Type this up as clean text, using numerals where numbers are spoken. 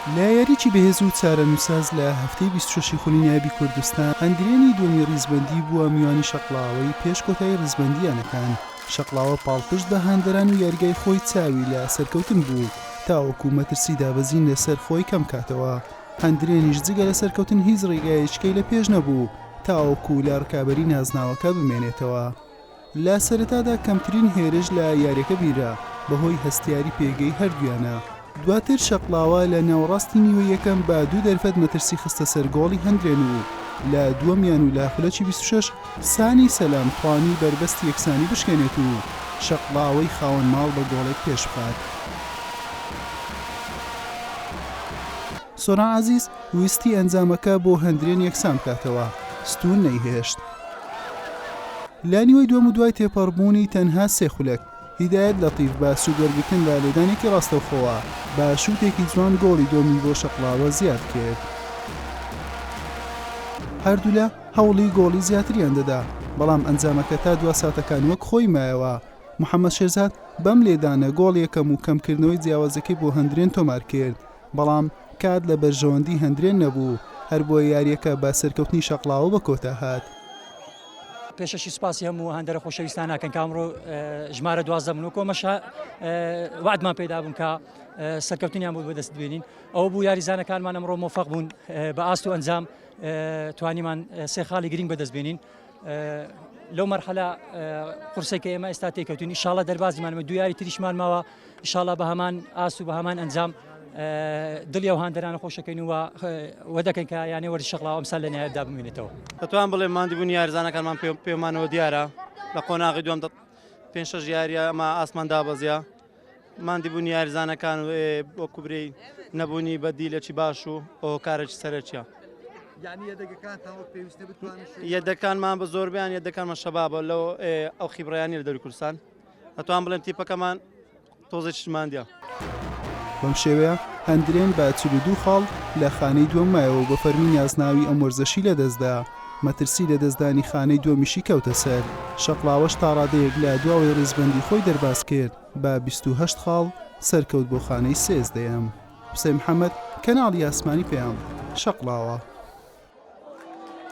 لە یاریی بەهێز و چارەنووساز لە هەفتەی 26 خولی نایبی کوردستان هەندرێنی دووەمی ڕیزبەندی بووە میوانی شەقڵاوەی پێش کۆتایی ڕیزبەندیانەکان. شەقڵاوە پاڵپشت بە هاندەران و یاریگای خۆی چاوی لە سەرکەوتن بوو تاوەکو مەترسی دابەزین لەسەر خۆی کەم کاتەوە. هەندرێنیش جگە لە سەرکەوتن هیچ ڕێگایەکەی لە پێش نەبوو تاوەکو لە ڕکابەری نازناوەکە بمێنێتەوە. لە سەرەتادا کەمترین هێرش لە یاریەکە بیرە بەهۆی هەستیاری پێگەی هەردوویانە. دواتر شەقڵاوە لە ناوەڕاستی نیوە یەکەم بە 2 دەرفەت مەترسی خستە سەر گۆڵی هەندرێن و لە دووەمیان و لە خولەکی 26 سانی سەلام توانی بربەستی یەکسانی بشکێنێت و شەقڵاوەی خاوەن ماڵ بە گۆڵێک پێش بخات. سۆران عەزیز ویستی ئەنجامەکە بۆ هەندرێن یەکسان بکاتەوە، ستون نەیهێشت. لە نیوەی دووەم و دوای تێپەڕبوونی تەنها 3 خولەک هیدایەت لەتیف بە سوگەرگتن لە لێدانێکی ڕاستەوخۆوە بە شوتێکی جوان گۆڵی دۆمی بۆ شەقڵاوە زیاد کرد. هەردوو لە هەوڵی گۆڵی زیاتریان دەدا بەڵام ئەنجامەکە تا 2 ساتەکان وەک خۆی مایەوە. محەممەد شێرزاد بەم لێدانە گۆڵ یەکەم و کەمکردنەوەی جیاوازەکەی بۆ هەندرێن تۆمار کرد بەڵام کات لە بەرژەوەندی هەندرێن نەبوو هەر بۆ یاریەکە بە سەرکەوتنی شەقڵاوە بە کۆتا هات. پێشەشی سپاسی هەموو هەندێرە خۆشەویستانەکەن کامڕۆ ژمارە 12 بوون و کۆمەشە وعدمان پێدا بوون کە سەرکەوتنیان بوو بەدەست بێنین. ئەوە بوو یاریزانەکانمان ئەمڕۆ مۆفەق بوون بە ئاست و ئەنجام توانیمان 3 خاڵی گرنگ بەدەست بێنین. لەو مەرحەلە قورسێکە ئێمە ئێستا تێکەوتین ئینشاڵڵا دەربازیمانمە 2 یاری تریشمان ماوە ئینشاڵڵا بە هەمان ئاست و بە هەمان ئەنجام دڵی ئەو هاندەرانە خۆشەکەین وە دەکەین کە یانێ وەرزی شەقڵاوە ئەمسال لە نهایەتدا بمێنێتەوە. دەتوان بڵێ مادیبوونی یاریزانەکانمان پێمانەوە دیارە لە قۆناغی دووەم 5-6 یاریە ئەمە ئاسمان دابەزیە مادیبوونی یاریزانەکان وەکو برەی نەبوونی بەدیلێکی باش و ئەو کارێکی سەرەکیە. یەدەکانمان بە زۆربیان یەدەکانمان شەبابە لەو ئەو خیبڕیانی لە دەوری کوردستان دەتوان بڵێن تیپەکەمان تۆزێکیشماندیە. بەم شێوەیە هەندرێن بە 42 خاڵ لە خانەی دووەم مایەوە بە فەرمی نازناوی ئەم وەرزەشی لەدەستدا. مەترسی لە دەستدانی خانەی دووەمیشی کەوتە سەر. شەقڵاوەش تا ڕادەیەک لە دواوەی ڕێزبەندی خۆی دەرباز کرد بە 28 خاڵ سەرکەوت بۆ خانەی سێزدەیەم. حوسێن محەممەد کەناڵی ئاسمانی پێیان شەقڵاوە.